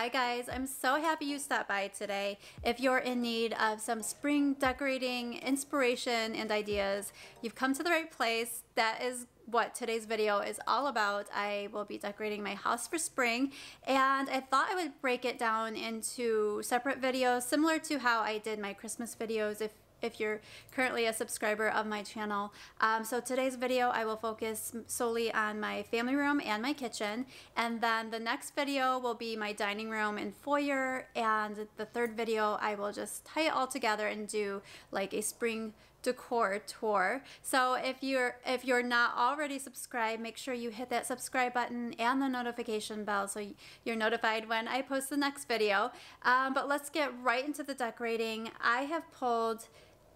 Hi guys, I'm so happy you stopped by today. If you're in need of some spring decorating inspiration and ideas, you've come to the right place. That is what today's video is all about. I will be decorating my house for spring, and I thought I would break it down into separate videos similar to how I did my Christmas videos if you're currently a subscriber of my channel. So today's video I will focus solely on my family room and my kitchen, and then the next video will be my dining room and foyer, and the third video I will just tie it all together and do like a spring decor tour. So if you're not already subscribed, make sure you hit that subscribe button and the notification bell so you're notified when I post the next video. But let's get right into the decorating. I have pulled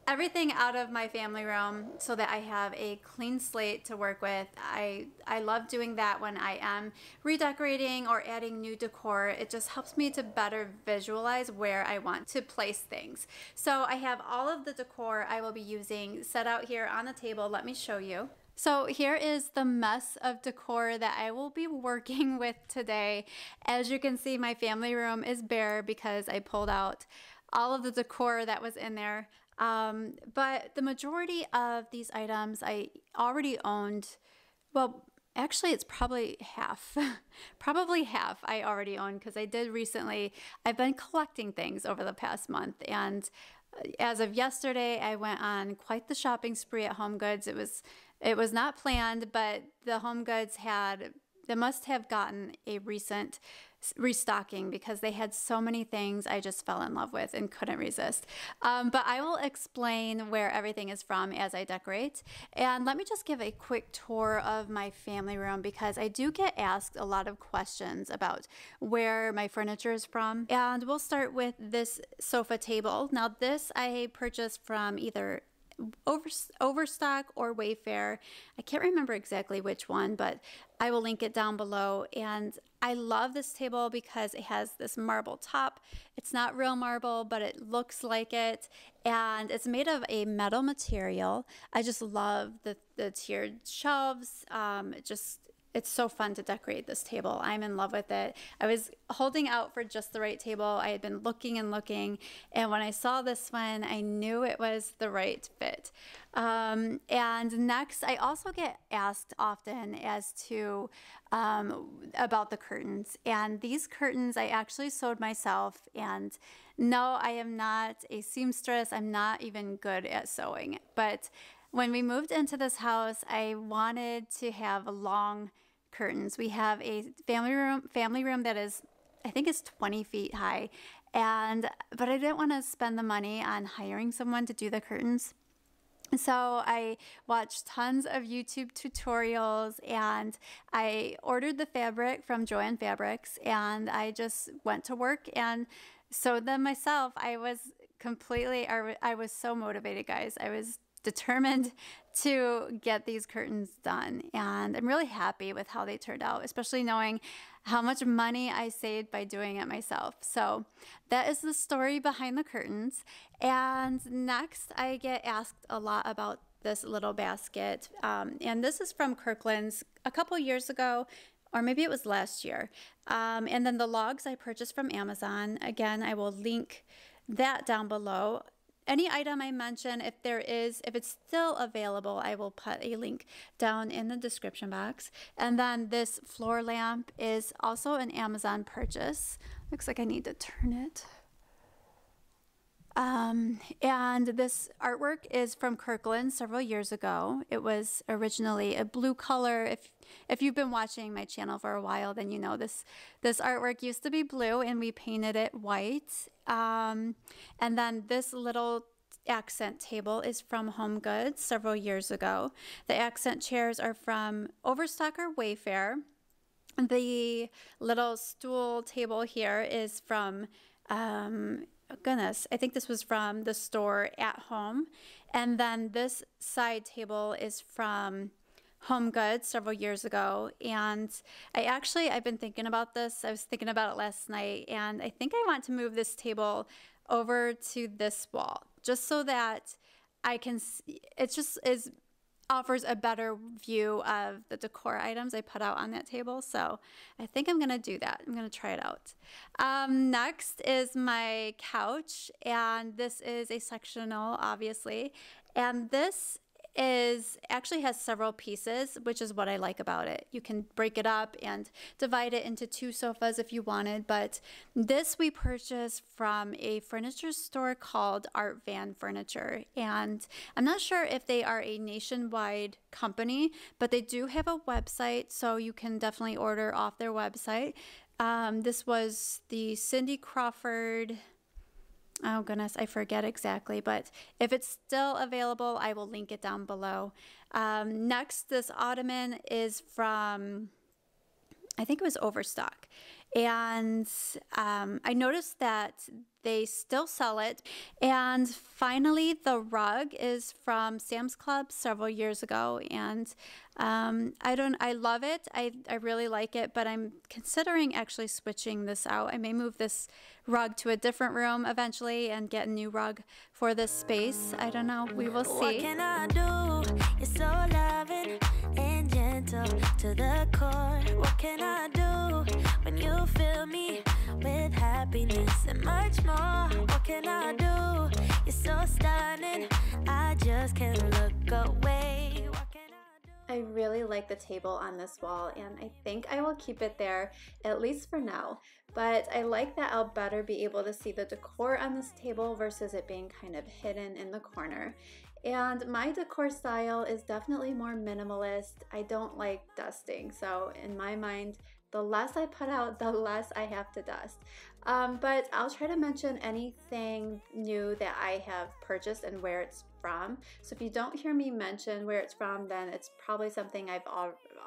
everything out of my family room so that I have a clean slate to work with. I love doing that when I am redecorating or adding new decor. It just helps me to better visualize where I want to place things. So I have all of the decor I will be using set out here on the table. Let me show you. So here is the mess of decor that I will be working with today. As you can see, my family room is bare because I pulled out all of the decor that was in there. But the majority of these items I already owned. Well, actually it's probably half. Probably half I already own, because I did recently, I've been collecting things over the past month, and as of yesterday I went on quite the shopping spree at HomeGoods. It was not planned, but the HomeGoods they must have gotten a recent restocking because they had so many things I just fell in love with and couldn't resist. But I will explain where everything is from as I decorate. And let me just give a quick tour of my family room, because I do get asked a lot of questions about where my furniture is from. And we'll start with this sofa table. Now this I purchased from either Overstock or Wayfair. I can't remember exactly which one, but I will link it down below. And I love this table because it has this marble top. It's not real marble, but it looks like it, and it's made of a metal material. I just love the tiered shelves. It's so fun to decorate this table. I'm in love with it. I was holding out for just the right table. I had been looking and looking, and when I saw this one, I knew it was the right fit. And next, I also get asked often as to about the curtains. And these curtains I actually sewed myself. And no, I am not a seamstress. I'm not even good at sewing. But when we moved into this house, I wanted to have long curtains. We have a family room that is, I think it's 20 feet high, but I didn't want to spend the money on hiring someone to do the curtains. So I watched tons of YouTube tutorials, and I ordered the fabric from Joann Fabrics, and I just went to work and sewed them myself. I was so motivated, guys. I was determined to get these curtains done, and I'm really happy with how they turned out, especially knowing how much money I saved by doing it myself. So that is the story behind the curtains. And next, I get asked a lot about this little basket, and this is from Kirkland's a couple years ago, or maybe it was last year. And then the logs I purchased from Amazon. Again, I will link that down below. Any item I mention, if it's still available, I will put a link down in the description box. And then this floor lamp is also an Amazon purchase. Looks like I need to turn it. And this artwork is from Kirkland several years ago. It was originally a blue color. If you've been watching my channel for a while, then you know this artwork used to be blue, and we painted it white. And then this little accent table is from HomeGoods several years ago. The accent chairs are from Overstock or Wayfair. The little stool table here is from oh goodness, I think this was from the store At Home. And then this side table is from HomeGoods several years ago. And I've been thinking about this. I was thinking about it last night, and I think I want to move this table over to this wall just so that I can see, it just is offers a better view of the decor items I put out on that table. So I think I'm gonna do that. I'm gonna try it out. Next is my couch, and this is a sectional, obviously. And this actually has several pieces, which is what I like about it. You can break it up and divide it into 2 sofas if you wanted, but this we purchased from a furniture store called Art Van Furniture, and I'm not sure if they are a nationwide company, but they do have a website, so you can definitely order off their website. This was the Cindy Crawford. Oh goodness, I forget exactly, but if it's still available, I will link it down below. Next, this ottoman is from, I think it was Overstock. And I noticed that they still sell it. And finally, the rug is from Sam's Club several years ago. And I love it. I really like it, but I'm considering actually switching this out. I may move this rug to a different room eventually and get a new rug for this space. I don't know. We will see. What can I do? You're so loving and gentle to the core. What can I do when you fill me with happiness and much more? What can I do? You're so stunning, I just can't look away. What can I do? I really like the table on this wall, and I think I will keep it there, at least for now. But I like that I'll better be able to see the decor on this table versus it being kind of hidden in the corner. And my decor style is definitely more minimalist. I don't like dusting, so in my mind, the less I put out, the less I have to dust. But I'll try to mention anything new that I have purchased and where it's from. So if you don't hear me mention where it's from, then it's probably something I've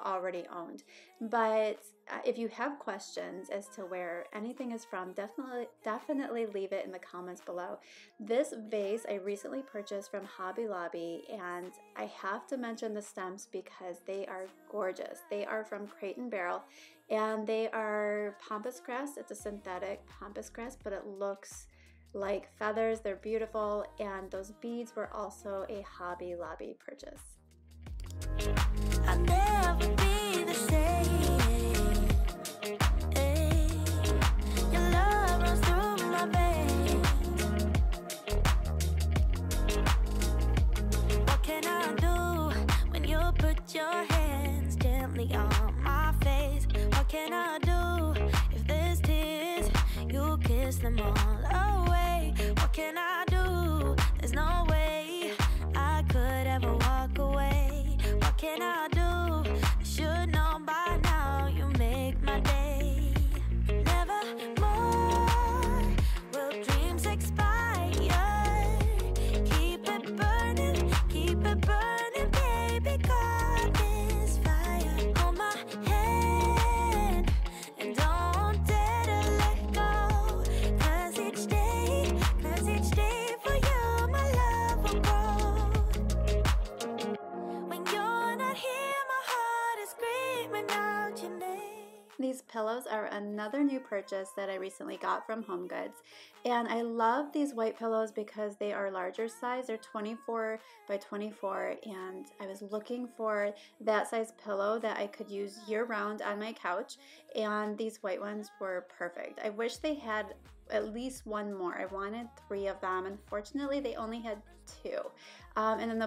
already owned. But if you have questions as to where anything is from, definitely leave it in the comments below. This vase I recently purchased from Hobby Lobby, and I have to mention the stems because they are gorgeous. They are from Crate and Barrel, and they are pampas grass. It's a synthetic pampas grass, but it looks like feathers. They're beautiful, and those beads were also a Hobby Lobby purchase. I'll never be the same. Your love runs through my veins. What can I do when you put your hands gently on my face? What can I do if there's tears? You kiss them all away. What can I do? There's no way I could ever walk away. What can I do? I should know by now. You make my day. Never more will dreams expire. Keep it burning, baby. God is fire. Hold my hand and don't dare to let go. 'Cause each day for you, my love will grow. When you're not here, my heart is screaming out your name. These pillows are another new purchase that I recently got from HomeGoods, and I love these white pillows because they are larger size. They're 24 by 24, and I was looking for that size pillow that I could use year-round on my couch, and these white ones were perfect. I wish they had at least one more. I wanted 3 of them. Unfortunately, they only had 2. And then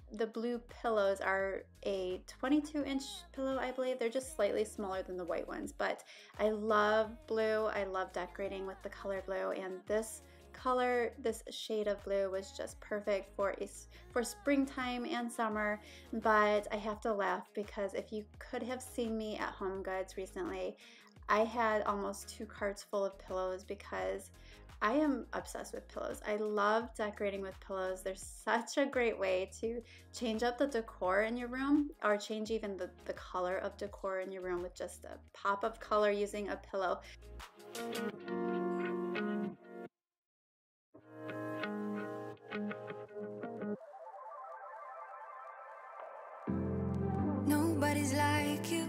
the blue pillows are a 22-inch pillow, I believe. They're just slightly smaller than the white ones, but I love blue. I love decorating with the color blue, and this color, this shade of blue was just perfect for springtime and summer. But I have to laugh because if you could have seen me at HomeGoods recently, I had almost 2 carts full of pillows because I am obsessed with pillows. I love decorating with pillows. They're such a great way to change up the decor in your room, or change even the color of decor in your room with just a pop of color using a pillow. Nobody's like you.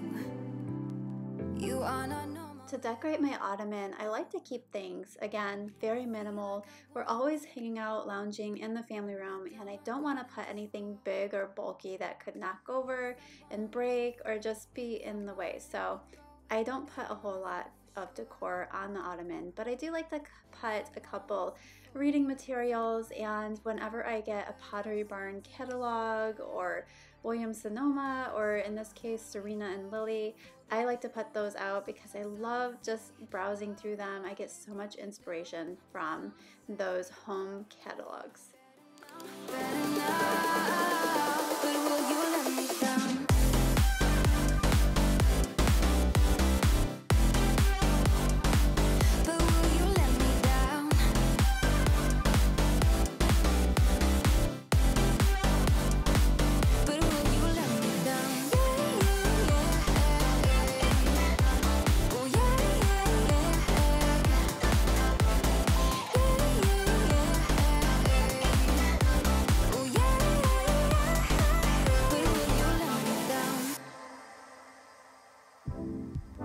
You are not normal. To decorate my ottoman, I like to keep things, again, very minimal. We're always hanging out, lounging in the family room, and I don't want to put anything big or bulky that could knock over and break or just be in the way. So I don't put a whole lot of decor on the ottoman, but I do like to put a couple reading materials, and whenever I get a Pottery Barn catalog or Williams Sonoma, or in this case Serena and Lily, I like to put those out because I love just browsing through them. I get so much inspiration from those home catalogs.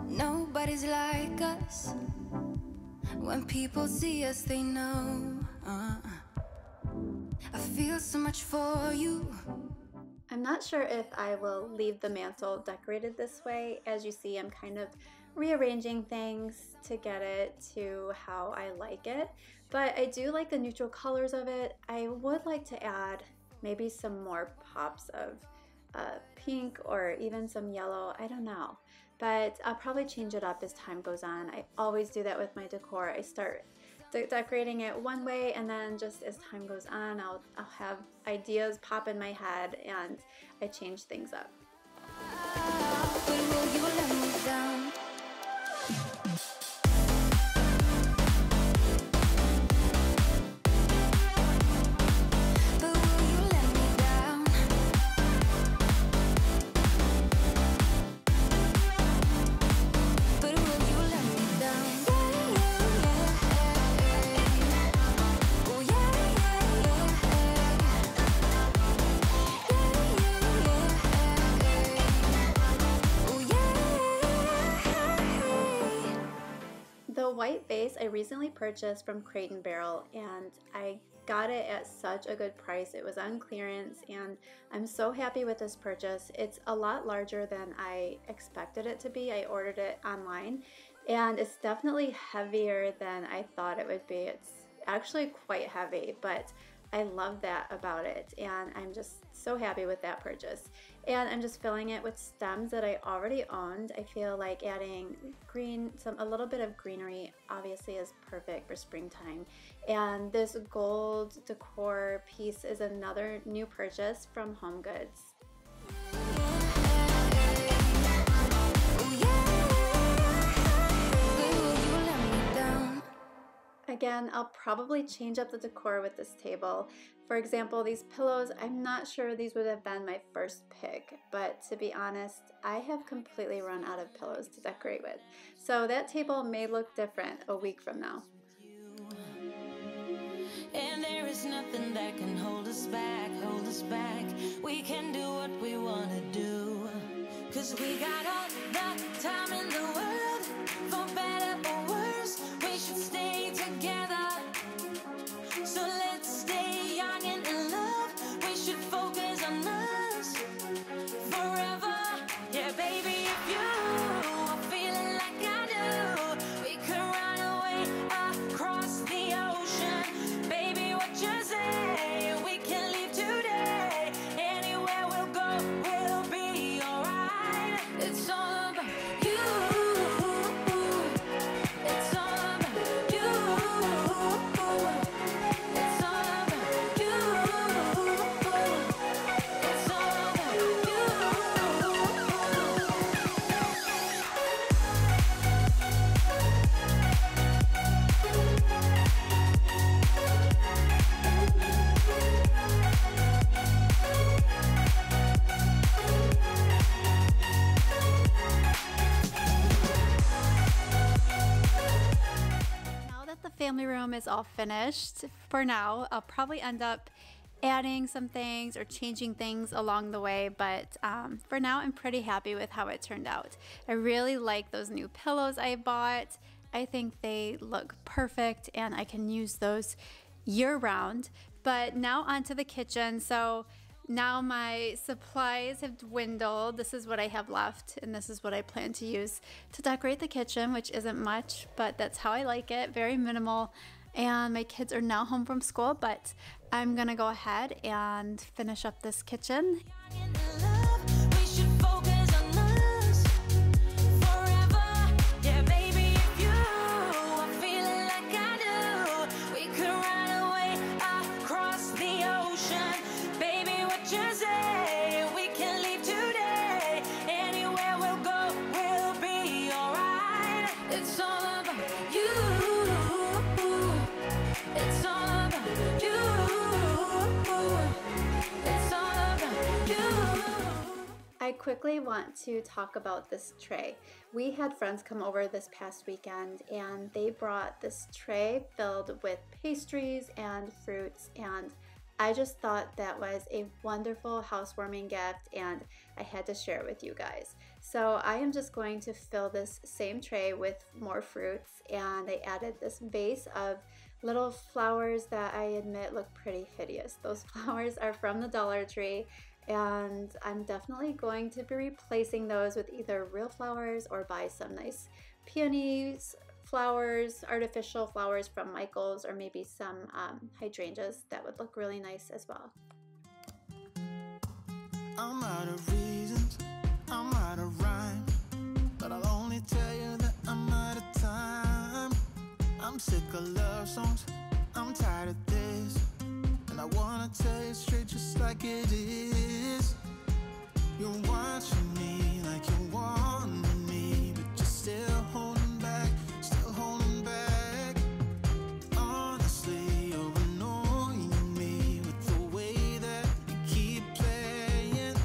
Nobody's like us. When people see us, they know. I feel so much for you. I'm not sure if I will leave the mantle decorated this way. As you see, I'm kind of rearranging things to get it to how I like it. But I do like the neutral colors of it. I would like to add maybe some more pops of pink or even some yellow. I don't know. But I'll probably change it up as time goes on. I always do that with my decor. I start decorating it one way, and then just as time goes on, I'll have ideas pop in my head and I change things up. But will you let me down? The white vase I recently purchased from Crate & Barrel, and I got it at such a good price. It was on clearance, and I'm so happy with this purchase. It's a lot larger than I expected it to be. I ordered it online, and it's definitely heavier than I thought it would be. It's actually quite heavy, but I love that about it, and I'm just so happy with that purchase. And I'm just filling it with stems that I already owned. I feel like adding green, a little bit of greenery obviously is perfect for springtime. And this gold decor piece is another new purchase from Home Goods. Again, I'll probably change up the decor with this table. For example, these pillows, I'm not sure these would have been my first pick, but to be honest, I have completely run out of pillows to decorate with. So that table may look different a week from now. And there is nothing that can hold us back, hold us back. We can do what we want to do, 'cause we got all the time in the world. For better or worse, we should stay together. So let's stay young and in love. We should focus on us forever. Yeah, baby, if you are feeling like I do, we could run away across the ocean. Baby, what you say? We can leave today. Anywhere we'll go, we'll be alright. It's all about you. It's all about you. It's all about you. It's all about you. Now that the family room is all finished, for now, I'll probably end up adding some things or changing things along the way, but for now I'm pretty happy with how it turned out. I really like those new pillows I bought. I think they look perfect and I can use those year-round. But now onto the kitchen. So now my supplies have dwindled. This is what I have left, and this is what I plan to use to decorate the kitchen, which isn't much, but that's how I like it, very minimal. And my kids are now home from school, but I'm gonna go ahead and finish up this kitchen. I quickly want to talk about this tray. We had friends come over this past weekend and they brought this tray filled with pastries and fruits, and I just thought that was a wonderful housewarming gift and I had to share it with you guys. So I am just going to fill this same tray with more fruits, and I added this vase of little flowers that I admit look pretty hideous. Those flowers are from the Dollar Tree, and I'm definitely going to be replacing those with either real flowers or buy some nice peonies, flowers, artificial flowers from Michael's, or maybe some hydrangeas that would look really nice as well. I'm out of reasons, I'm out of rhyme, but I'll only tell you that I'm out of time. I'm sick of love songs, I'm tired of this, and I wanna tell you straight just like it is. You're watching me like you want me, but you're still holding back, still holding back. Honestly, you're annoying me with the way that you keep playing.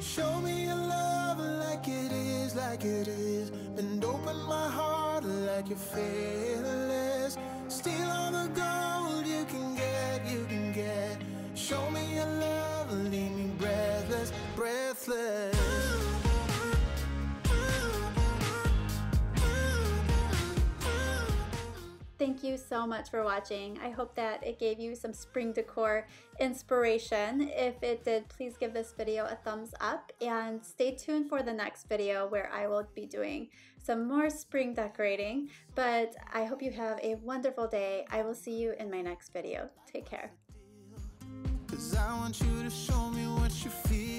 Show me your love like it is, like it is. Bend open my heart like you're fearless. Steal all the gold you can get, you can get. Show me your love, leave me breathless, breathless. Thank you so much for watching. I hope that it gave you some spring decor inspiration. If it did, please give this video a thumbs up and stay tuned for the next video where I will be doing some more spring decorating. But I hope you have a wonderful day. I will see you in my next video. Take care. 'Cause I want you to show me what you feel.